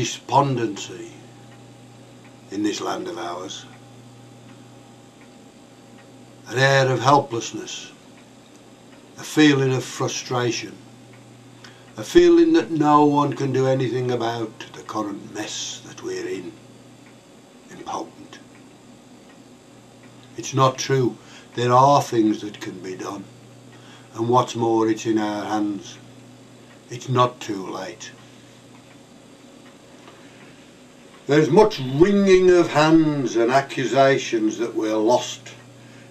despondency in this land of ours, an air of helplessness, a feeling of frustration, a feeling that no one can do anything about the current mess that we're in. Impotent. It's not true. There are things that can be done, and what's more, it's in our hands. It's not too late. There's much wringing of hands and accusations that we're lost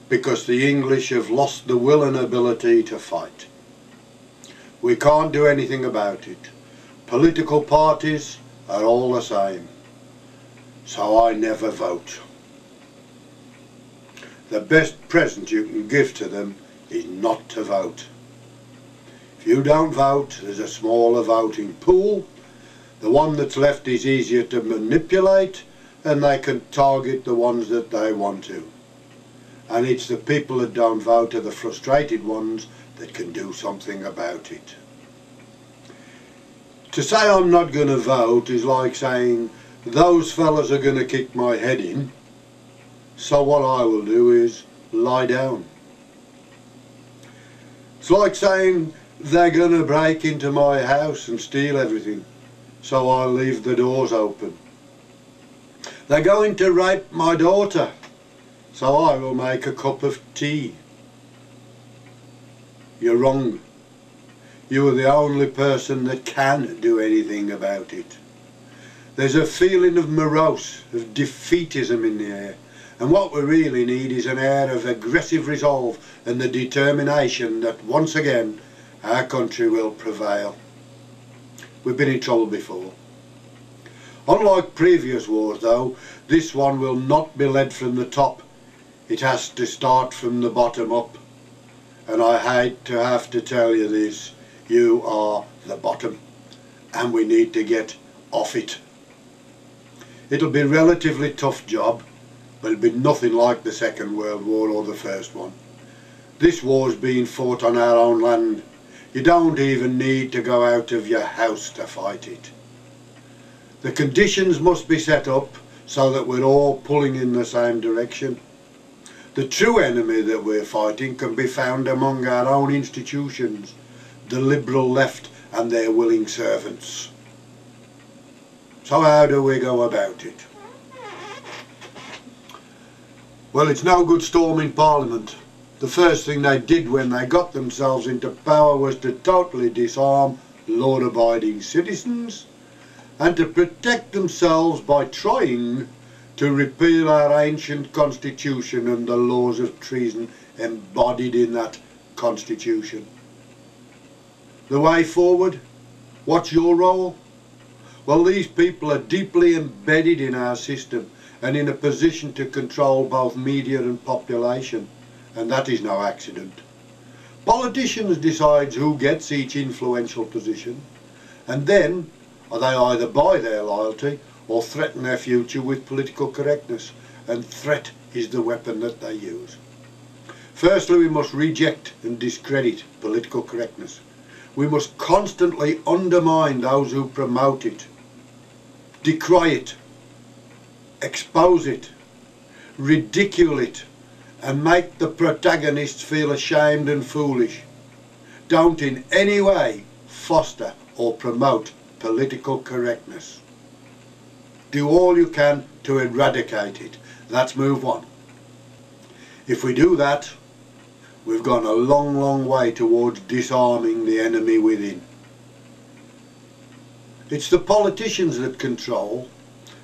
because the English have lost the will and ability to fight. We can't do anything about it. Political parties are all the same. So I never vote. The best present you can give to them is not to vote. If you don't vote, there's a smaller voting pool. The one that's left is easier to manipulate, and they can target the ones that they want to. And it's the people that don't vote are the frustrated ones that can do something about it. To say I'm not going to vote is like saying those fellas are going to kick my head in, so what I will do is lie down. It's like saying they're going to break into my house and steal everything, so I'll leave the doors open. They're going to rape my daughter, so I will make a cup of tea. You're wrong. You are the only person that can do anything about it. There's a feeling of morose, of defeatism in the air, and what we really need is an air of aggressive resolve and the determination that once again our country will prevail. We've been in trouble before. Unlike previous wars though, this one will not be led from the top. It has to start from the bottom up. And I hate to have to tell you this, you are the bottom, and we need to get off it. It'll be a relatively tough job, but it'll be nothing like the Second World War or the First one. This war's being fought on our own land. You don't even need to go out of your house to fight it. The conditions must be set up so that we're all pulling in the same direction. The true enemy that we're fighting can be found among our own institutions, the liberal left and their willing servants. So how do we go about it? Well, it's no good storming Parliament. The first thing they did when they got themselves into power was to totally disarm law-abiding citizens and to protect themselves by trying to repeal our ancient constitution and the laws of treason embodied in that constitution. The way forward? What's your role? Well, these people are deeply embedded in our system and in a position to control both media and population, and that is no accident. Politicians decide who gets each influential position, and then they either buy their loyalty or threaten their future with political correctness, and threat is the weapon that they use. Firstly, we must reject and discredit political correctness. We must constantly undermine those who promote it, decry it, expose it, ridicule it, and make the protagonists feel ashamed and foolish. Don't in any way foster or promote political correctness. Do all you can to eradicate it. That's move one. If we do that, we've gone a long, long way towards disarming the enemy within. It's the politicians that control,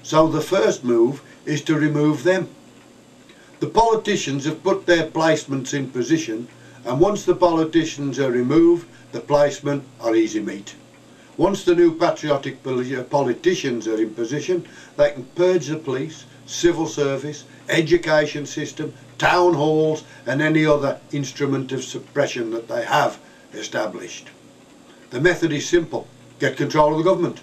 so the first move is to remove them. The politicians have put their placements in position, and once the politicians are removed, the placement are easy meat. Once the new patriotic politicians are in position, they can purge the police, civil service, education system, town halls and any other instrument of suppression that they have established. The method is simple. Get control of the government.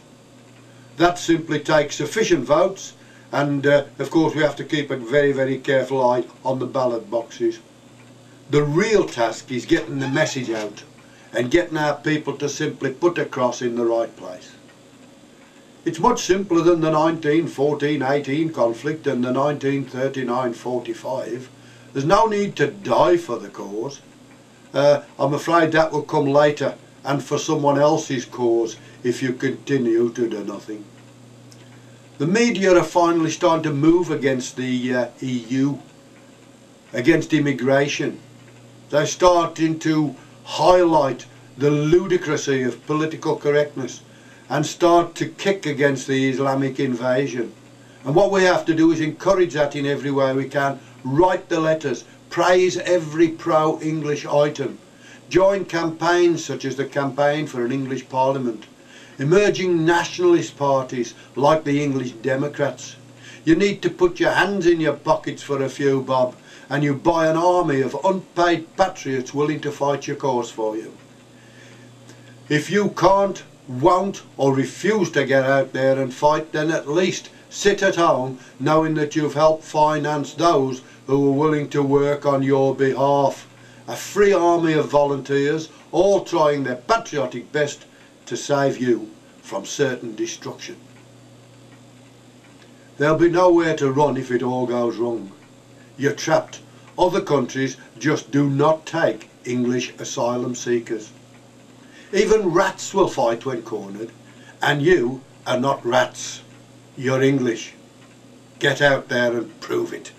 That simply takes sufficient votes, and of course we have to keep a very, very careful eye on the ballot boxes. The real task is getting the message out and getting our people to simply put a cross in the right place. It's much simpler than the 1914-18 conflict and the 1939-45. There's no need to die for the cause. I'm afraid that will come later and for someone else's cause if you continue to do nothing. The media are finally starting to move against the EU, against immigration. They're starting to highlight the ludicrousy of political correctness and start to kick against the Islamic invasion. And what we have to do is encourage that in every way we can. Write the letters, praise every pro-English item, join campaigns such as the campaign for an English Parliament, emerging nationalist parties like the English Democrats. You need to put your hands in your pockets for a few bob, and you buy an army of unpaid patriots willing to fight your cause for you. If you can't, won't or refuse to get out there and fight, then at least sit at home knowing that you've helped finance those who are willing to work on your behalf. A free army of volunteers, all trying their patriotic best to save you from certain destruction. There'll be nowhere to run if it all goes wrong. You're trapped. Other countries just do not take English asylum seekers. Even rats will fight when cornered, and you are not rats. You're English. Get out there and prove it.